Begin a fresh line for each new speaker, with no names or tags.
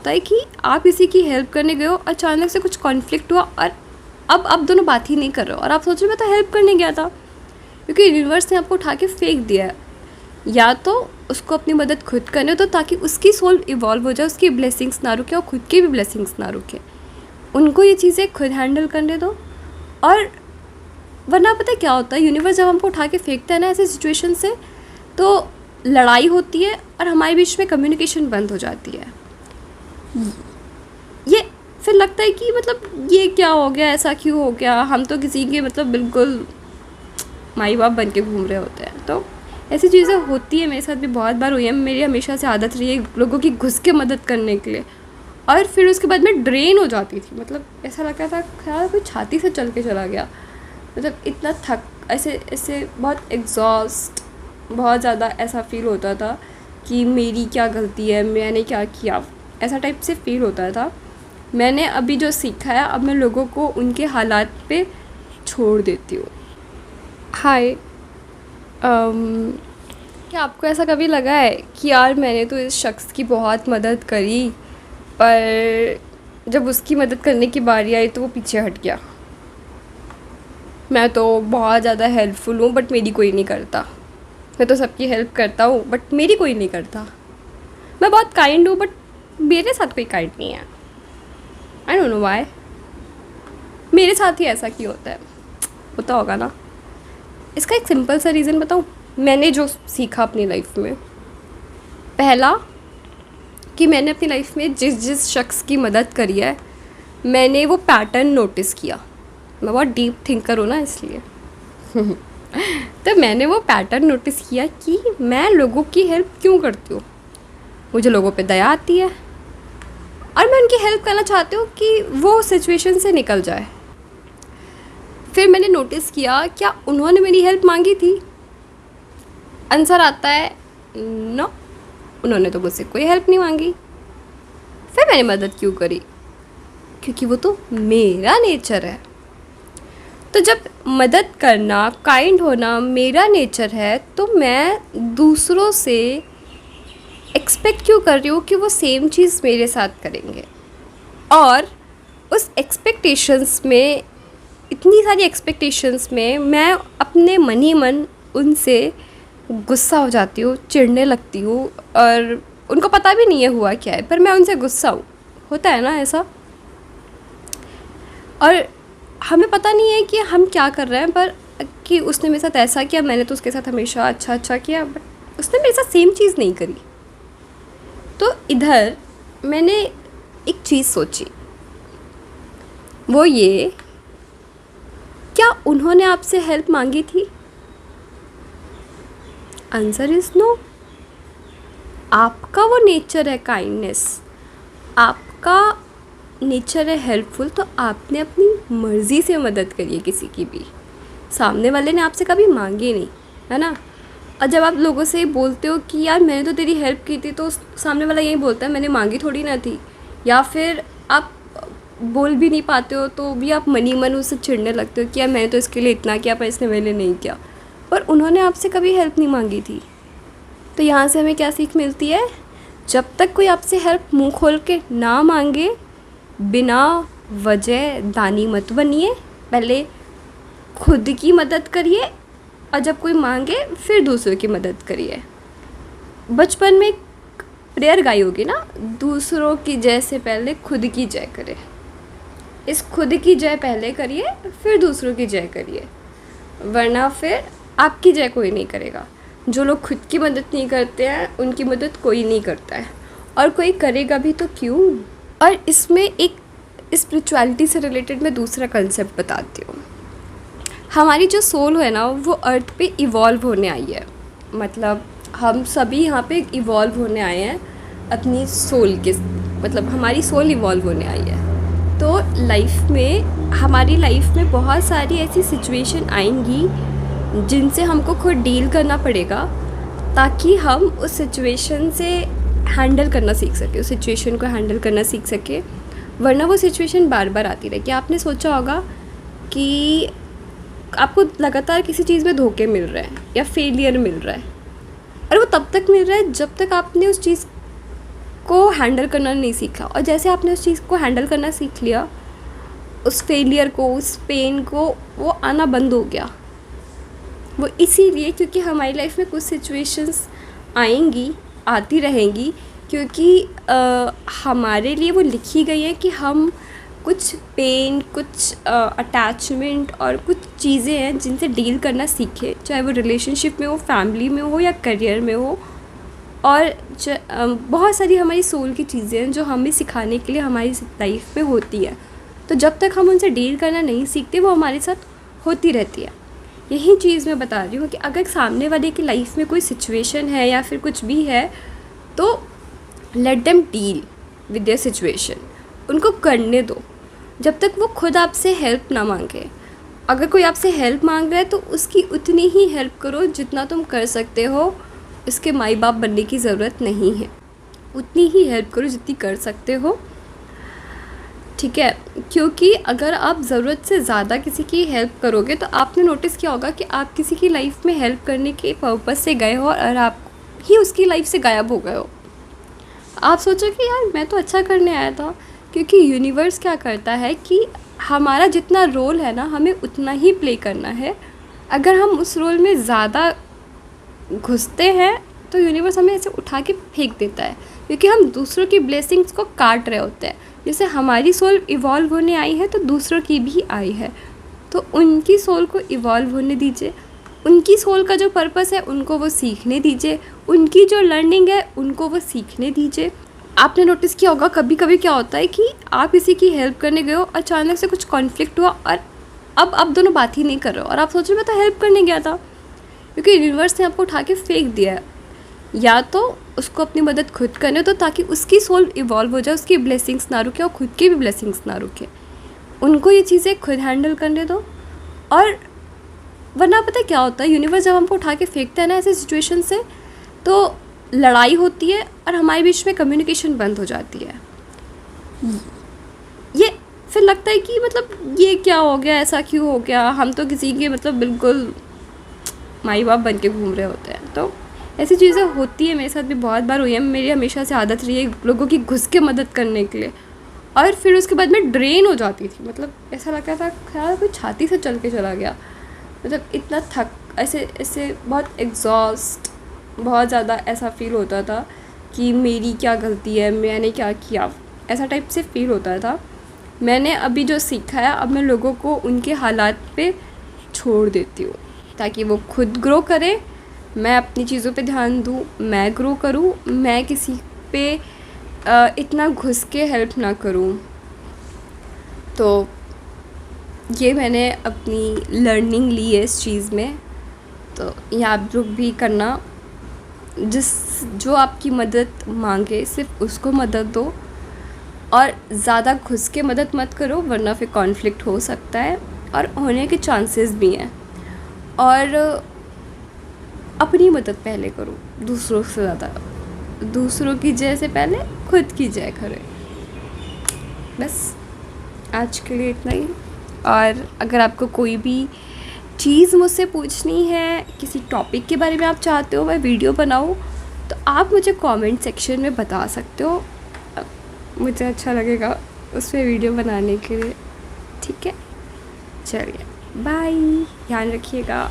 होता है कि आप किसी की हेल्प करने गए हो, अचानक से कुछ कॉन्फ्लिक्ट हुआ और अब आप दोनों बात ही नहीं कर रहे हो और आप सोच रहे हो मैं तो हेल्प करने गया था, क्योंकि यूनिवर्स ने आपको उठा के फेंक दिया है। या तो उसको अपनी मदद खुद करने दो ताकि उसकी सोल इवॉल्व हो जाए, उसकी ब्लेसिंग्स ना रुके और खुद की भी ब्लेसिंग्स ना रुके, उनको ये चीज़ें खुद हैंडल करने दो। और वरना पता है क्या होता है, यूनिवर्स जब हमको उठा के फेंकता है ना ऐसे सिचुएशन से, तो लड़ाई होती है और हमारे बीच में कम्युनिकेशन बंद हो जाती है। ये फिर लगता है कि मतलब ये क्या हो गया, ऐसा क्यों हो गया, हम तो किसी के मतलब बिल्कुल माई बाप बन के घूम रहे होते हैं। तो ऐसी चीज़ें होती है, मेरे साथ भी बहुत बार हुई है। मेरी हमेशा से आदत रही है लोगों की घुस के मदद करने के लिए, और फिर उसके बाद मैं ड्रेन हो जाती थी। मतलब ऐसा लगता था ख्याल कोई छाती से चल के चला गया, मतलब इतना थक ऐसे ऐसे बहुत एग्जॉस्ट, बहुत ज़्यादा ऐसा फील होता था कि मेरी क्या गलती है, मैंने क्या किया, ऐसा टाइप से फील होता था। मैंने अभी जो सीखा है, अब मैं लोगों को उनके हालात पे छोड़ देती हूँ। हाय, क्या आपको ऐसा कभी लगा है कि यार मैंने तो इस शख्स की बहुत मदद करी, पर जब उसकी मदद करने की बारी आई तो वो पीछे हट गया। मैं तो बहुत ज़्यादा हेल्पफुल हूँ बट मेरी कोई नहीं करता, मैं तो सबकी हेल्प करता हूँ बट मेरी कोई नहीं करता। मैं बहुत काइंड हूँ बट मेरे साथ कोई काइंड नहीं है। आई डोंट नो व्हाई, मेरे साथ ही ऐसा क्यों होता है, होता होगा ना। इसका एक सिंपल सा रीज़न बताऊँ, मैंने जो सीखा अपनी लाइफ में, पहला कि मैंने अपनी लाइफ में जिस जिस शख्स की मदद करी है, मैंने वो पैटर्न नोटिस किया। मैं बहुत डीप थिंकर हूँ ना, इसलिए तो मैंने वो पैटर्न नोटिस किया कि मैं लोगों की हेल्प क्यों करती हूँ। मुझे लोगों पे दया आती है और मैं उनकी हेल्प करना चाहती हूँ कि वो सिचुएशन से निकल जाए। फिर मैंने नोटिस किया, क्या उन्होंने मेरी हेल्प मांगी थी? आंसर आता है नो, उन्होंने तो मुझसे कोई हेल्प नहीं मांगी। फिर मैंने मदद क्यों करी? क्योंकि वो तो मेरा नेचर है। तो जब मदद करना, काइंड होना मेरा नेचर है, तो मैं दूसरों से एक्सपेक्ट क्यों कर रही हूँ कि वो सेम चीज़ मेरे साथ करेंगे। और उस एक्सपेक्टेशंस में, इतनी सारी एक्सपेक्टेशंस में, मैं अपने मन ही मन उनसे गुस्सा हो जाती हूँ, चिढ़ने लगती हूँ, और उनको पता भी नहीं है हुआ क्या है, पर मैं उनसे गुस्सा हूँ। होता है ना ऐसा, और हमें पता नहीं है कि हम क्या कर रहे हैं, पर कि उसने मेरे साथ ऐसा किया, मैंने तो उसके साथ हमेशा अच्छा किया, बट उसने मेरे साथ सेम चीज़ नहीं करी। तो इधर मैंने एक चीज़ सोची, वो ये, क्या उन्होंने आपसे हेल्प मांगी थी? Answer is no. आपका वो नेचर है काइंडनेस, आपका नेचर है हेल्पफुल, तो आपने अपनी मर्ज़ी से मदद करी है किसी की भी, सामने वाले ने आपसे कभी मांगी नहीं, है ना। और जब आप लोगों से बोलते हो कि यार मैंने तो तेरी हेल्प की थी, तो सामने वाला यही बोलता है मैंने मांगी थोड़ी ना थी। या फिर आप बोल भी नहीं पाते हो तो भी आप मनी मन उससे चिढ़ने लगते हो कि यार मैंने तो इसके लिए इतना किया पर इसने मेरे लिए नहीं किया, पर उन्होंने आपसे कभी हेल्प नहीं मांगी थी। तो यहाँ से हमें क्या सीख मिलती है? जब तक कोई आपसे हेल्प मुंह खोल के ना मांगे, बिना वजह दानी मत बनिए, पहले खुद की मदद करिए और जब कोई मांगे फिर दूसरों की मदद करिए। बचपन में प्रेयर गाई होगी ना, दूसरों की जय से पहले खुद की जय करें। इस खुद की जय पहले करिए फिर दूसरों की जय करिए, वरना फिर आपकी जय कोई नहीं करेगा। जो लोग खुद की मदद नहीं करते हैं उनकी मदद कोई नहीं करता है, और कोई करेगा भी तो क्यों। और इसमें एक स्पिरिचुअलिटी से रिलेटेड मैं दूसरा कंसेप्ट बताती हूँ। हमारी जो सोल है ना, वो अर्थ पे इवॉल्व होने आई है। मतलब हम सभी यहाँ पे इवॉल्व होने आए हैं अपनी सोल के, मतलब हमारी सोल इवॉल्व होने आई है। तो लाइफ में, हमारी लाइफ में बहुत सारी ऐसी सिचुएशन आएंगी जिनसे हमको खुद डील करना पड़ेगा, ताकि हम उस सिचुएशन से हैंडल करना सीख सके, उस सिचुएशन को हैंडल करना सीख सके। वरना वो सिचुएशन बार बार आती रहेगी। आपने सोचा होगा कि आपको लगातार किसी चीज़ में धोखे मिल रहे हैं या फेलियर मिल रहा है, और वो तब तक मिल रहा है जब तक आपने उस चीज़ को हैंडल करना नहीं सीखा। और जैसे आपने उस चीज़ को हैंडल करना सीख लिया, उस फेलियर को, उस पेन को, वो आना बंद हो गया। वो इसीलिए क्योंकि हमारी लाइफ में कुछ सिचुएशंस आएंगी, आती रहेंगी, क्योंकि हमारे लिए वो लिखी गई है कि हम कुछ पेन, कुछ अटैचमेंट और कुछ चीज़ें हैं जिनसे डील करना सीखें, चाहे वो रिलेशनशिप में हो, फैमिली में हो या करियर में हो। और बहुत सारी हमारी सोल की चीज़ें हैं जो हमें सिखाने के लिए हमारी लाइफ में होती है। तो जब तक हम उनसे डील करना नहीं सीखते, वो हमारे साथ होती रहती है। यही चीज़ मैं बता रही हूँ कि अगर सामने वाले की लाइफ में कोई सिचुएशन है या फिर कुछ भी है, तो let them deal with their situation, उनको करने दो जब तक वो खुद आपसे हेल्प ना मांगे। अगर कोई आपसे हेल्प मांग रहा है तो उसकी उतनी ही हेल्प करो जितना तुम कर सकते हो। उसके माई बाप बनने की ज़रूरत नहीं है, उतनी ही हेल्प करो जितनी कर सकते हो, ठीक है। क्योंकि अगर आप ज़रूरत से ज़्यादा किसी की हेल्प करोगे तो आपने नोटिस किया होगा कि आप किसी की लाइफ में हेल्प करने के पर्पस से गए हो और आप ही उसकी लाइफ से गायब हो गए हो। आप सोचो कि यार मैं तो अच्छा करने आया था, क्योंकि यूनिवर्स क्या करता है कि हमारा जितना रोल है ना, हमें उतना ही प्ले करना है। अगर हम उस रोल में ज़्यादा घुसते हैं तो यूनिवर्स हमें ऐसे उठा के फेंक देता है, क्योंकि हम दूसरों की ब्लेसिंग्स को काट रहे होते हैं। जैसे हमारी सोल इवॉल्व होने आई है तो दूसरों की भी आई है, तो उनकी सोल को इवॉल्व होने दीजिए। उनकी सोल का जो पर्पस है उनको वो सीखने दीजिए, उनकी जो लर्निंग है उनको वो सीखने दीजिए। आपने नोटिस किया होगा कभी कभी क्या होता है कि आप किसी की हेल्प करने गए हो, अचानक से कुछ कॉन्फ्लिक्ट हुआ और अब आप दोनों बात ही नहीं कर रहे हो और आप सोच रहे हो मैं तो हेल्प करने गया था, क्योंकि यूनिवर्स ने आपको उठा के फेंक दिया है। या तो उसको अपनी मदद खुद करने दो ताकि उसकी सोल इवॉल्व हो जाए, उसकी ब्लेसिंग्स ना रुके और खुद की भी ब्लेसिंग्स ना रुके। उनको ये चीज़ें खुद हैंडल करने दो। और वरना पता है क्या होता है, यूनिवर्स जब हमको उठा के फेंकता है ना ऐसे सिचुएशन से, तो लड़ाई होती है और हमारे बीच में कम्युनिकेशन बंद हो जाती है। ये फिर लगता है कि मतलब ये क्या हो गया, ऐसा क्यों हो गया, हम तो किसी के मतलब बिल्कुल माई बाप बन के घूम रहे होते हैं। तो ऐसी चीज़ें होती है, मेरे साथ भी बहुत बार हुई है। मेरी हमेशा से आदत रही है लोगों की घुस के मदद करने के लिए, और फिर उसके बाद मैं ड्रेन हो जाती थी। मतलब ऐसा लगता था ख्याल कोई छाती से चल के चला गया, मतलब इतना थक, ऐसे ऐसे बहुत एग्जॉस्ट, बहुत ज़्यादा ऐसा फील होता था कि मेरी क्या गलती है, मैंने क्या किया, ऐसा टाइप से फील होता था। मैंने अभी जो सीखा है, अब मैं लोगों को उनके हालात पे छोड़ देती हूँ ताकि वो खुद ग्रो करें, मैं अपनी चीज़ों पे ध्यान दूँ, मैं ग्रो करूँ, मैं किसी पे इतना घुस के हेल्प ना करूँ। तो ये मैंने अपनी लर्निंग ली है इस चीज़ में। तो ये आप लोग भी करना, जो आपकी मदद मांगे सिर्फ उसको मदद दो, और ज़्यादा घुस के मदद मत करो वरना फिर कॉन्फ्लिक्ट हो सकता है और होने के चांसेस भी हैं। और अपनी मदद पहले करो दूसरों से ज़्यादा, दूसरों की जय से पहले खुद की जय करें। बस आज के लिए इतना ही। और अगर आपको कोई भी चीज़ मुझसे पूछनी है, किसी टॉपिक के बारे में आप चाहते हो मैं वीडियो बनाऊँ, तो आप मुझे कमेंट सेक्शन में बता सकते हो, मुझे अच्छा लगेगा उस पर वीडियो बनाने के लिए। ठीक है, चलिए बाय, ध्यान रखिएगा।